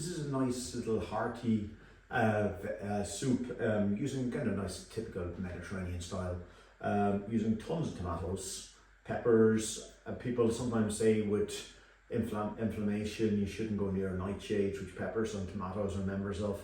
This is a nice little hearty soup using kind of nice typical Mediterranean style, using tons of tomatoes, peppers. People sometimes say with inflammation you shouldn't go near nightshades, which peppers and tomatoes are members of.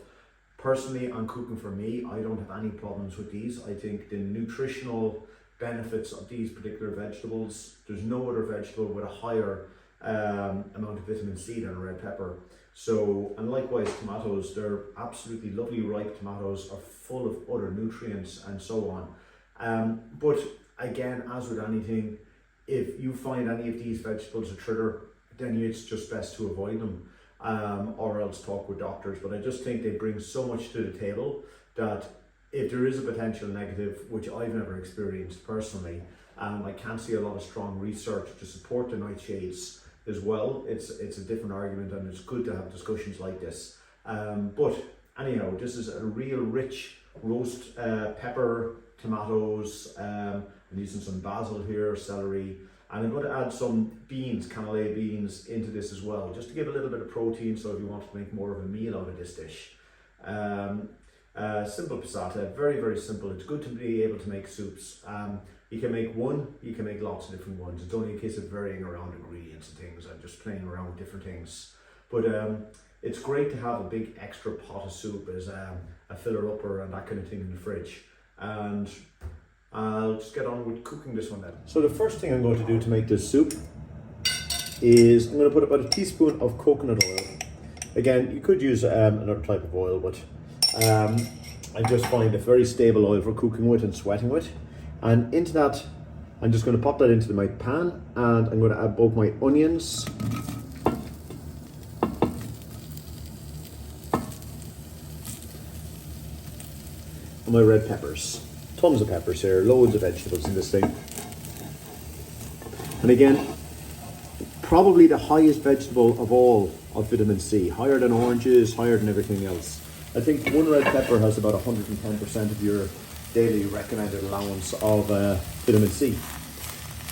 Personally, on cooking for me, I don't have any problems with these. I think the nutritional benefits of these particular vegetables, there's no other vegetable with a higher amount of vitamin C than a red pepper. So, and likewise tomatoes, they're absolutely lovely ripe tomatoes, are full of other nutrients and so on. But again, as with anything, if you find any of these vegetables a trigger, then it's just best to avoid them, or else talk with doctors. But I just think they bring so much to the table that if there is a potential negative, which I've never experienced personally, I can't see a lot of strong research to support the nightshades as well. It's a different argument, and it's good to have discussions like this. But anyhow, this is a real rich roast pepper, tomatoes. I'm using some basil here, celery, and I'm going to add some beans, cannellini beans, into this as well, just to give a little bit of protein. So if you want to make more of a meal out of this dish. Simple passata, very, very simple. It's good to be able to make soups. You can make one, you can make lots of different ones. It's only a case of varying around ingredients and things and just playing around with different things. But it's great to have a big extra pot of soup as a filler upper and that kind of thing in the fridge. And I'll just get on with cooking this one then. So the first thing I'm going to do to make this soup is I'm going to put about a teaspoon of coconut oil. Again, you could use another type of oil, but I just find a very stable oil for cooking with and sweating with. And into that, I'm just going to pop that into my pan, and I'm going to add both my onions and my red peppers. Tons of peppers here, loads of vegetables in this thing. And again, probably the highest vegetable of all of vitamin C, higher than oranges, higher than everything else. I think one red pepper has about 110% of your daily recommended allowance of vitamin C.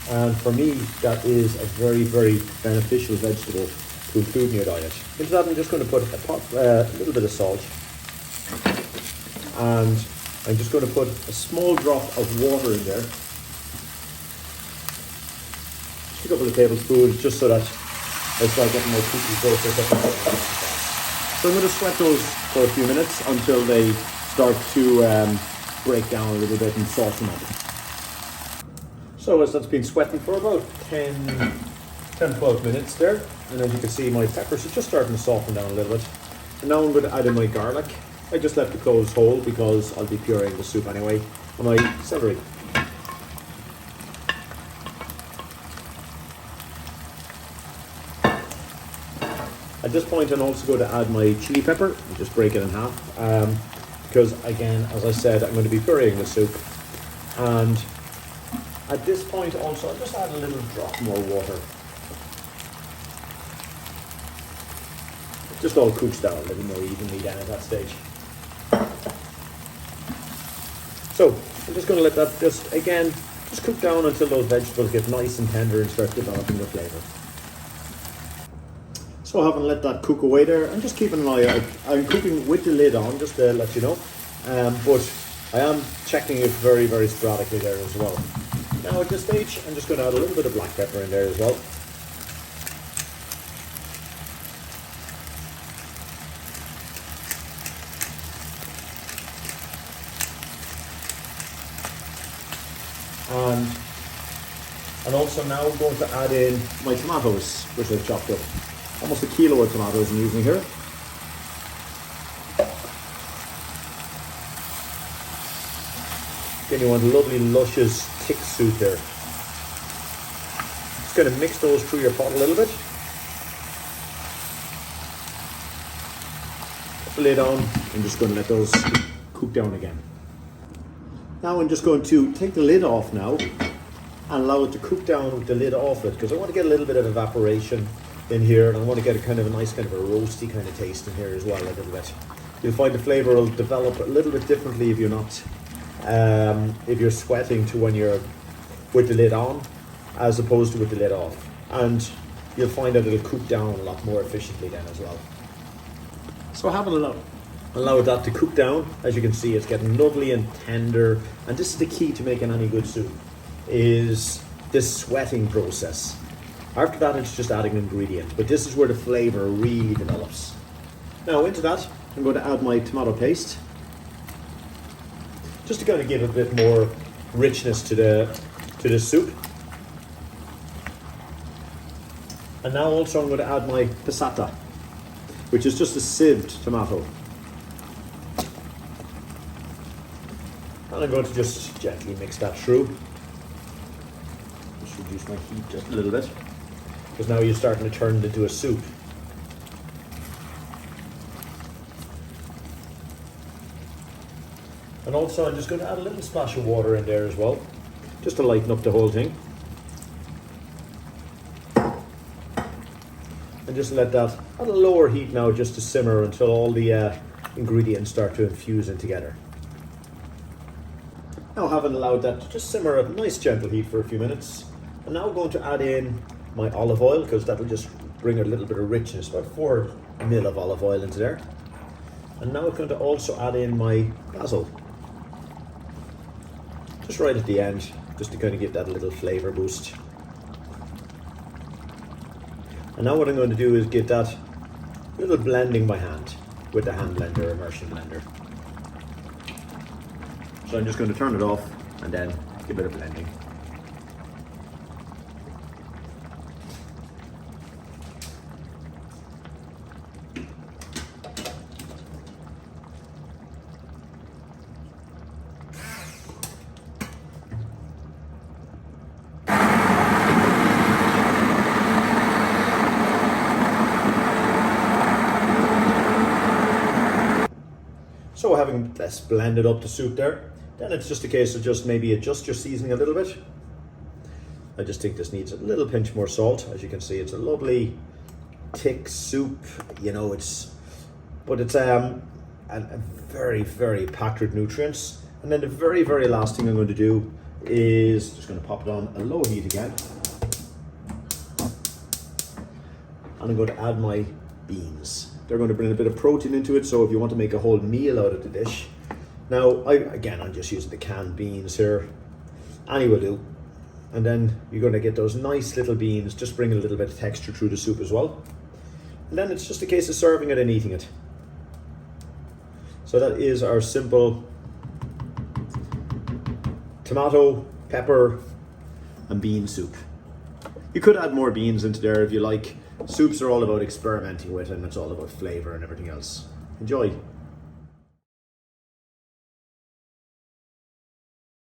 And for me, that is a very, very beneficial vegetable to include in your diet. Into that, I'm just going to put a little bit of salt. And I'm just going to put a small drop of water in there. Just a couple of tablespoons, just so that I start getting my cooking process up. So I'm going to sweat those for a few minutes until they start to break down a little bit and soften up. So as that's been sweating for about 10-12 minutes there, and as you can see, my peppers are just starting to soften down a little bit. And now I'm going to add in my garlic. I just left the cloves whole because I'll be pureeing the soup anyway. And my celery. At this point, I'm also going to add my chili pepper and just break it in half. Because again, as I said, I'm going to be pureeing the soup. And at this point also, I'll just add a little drop more water. It just all cooks down a little more evenly then at that stage. So I'm just going to let that just cook down until those vegetables get nice and tender and start developing their flavour. So having let that cook away there, I'm just keeping an eye out. I'm cooking with the lid on, just to let you know. But I am checking it very, very sporadically there as well. Now at this stage, I'm just going to add a little bit of black pepper in there as well. And also now I'm going to add in my tomatoes, which I've chopped up. Almost a kilo of tomatoes I'm using here. Again, you want a lovely, luscious, thick soup here. Just going to mix those through your pot a little bit. Put the lid on. I'm just going to let those cook down again. Now I'm just going to take the lid off now and allow it to cook down with the lid off it, because I want to get a little bit of evaporation in here, and I want to get a kind of a nice kind of a roasty kind of taste in here as well a little bit. You'll find the flavour will develop a little bit differently if you're not, if you're sweating to when you're with the lid on, as opposed to with the lid off. And you'll find that it'll cook down a lot more efficiently then as well. So having allowed that to cook down, as you can see, it's getting lovely and tender. And this is the key to making any good soup, is this sweating process. After that, it's just adding ingredients, but this is where the flavor really develops. Now into that, I'm going to add my tomato paste, just to kind of give a bit more richness to the soup. And now also I'm going to add my passata, which is just a sieved tomato. And I'm going to just gently mix that through. Just reduce my heat just a little bit, because now you're starting to turn it into a soup. And also I'm just going to add a little splash of water in there as well, just to lighten up the whole thing. And just let that at a lower heat now, just to simmer until all the ingredients start to infuse in together. Now, having allowed that to just simmer at a nice gentle heat for a few minutes, I'm now going to add in my olive oil, because that will just bring a little bit of richness, about 4 ml of olive oil into there. And now I'm going to also add in my basil, just right at the end, just to kind of give that a little flavour boost. And now what I'm going to do is give that a little blending by hand with the hand blender, immersion blender. So I'm just going to turn it off and then give it a blending. So having blended up the soup there, then it's just a case of just maybe adjust your seasoning a little bit. I just think this needs a little pinch more salt. As you can see, it's a lovely thick soup, you know, but it's a very, very packed with nutrients. And then the very, very last thing I'm going to do is just going to pop it on a low heat again. And I'm going to add my beans. They're going to bring a bit of protein into it, so if you want to make a whole meal out of the dish. Now, I'm just using the canned beans here. Any will do. And then you're going to get those nice little beans, just bring a little bit of texture through the soup as well. And then it's just a case of serving it and eating it. So that is our simple tomato, pepper, and bean soup. You could add more beans into there if you like. Soups are all about experimenting with, and it's all about flavor and everything else. Enjoy.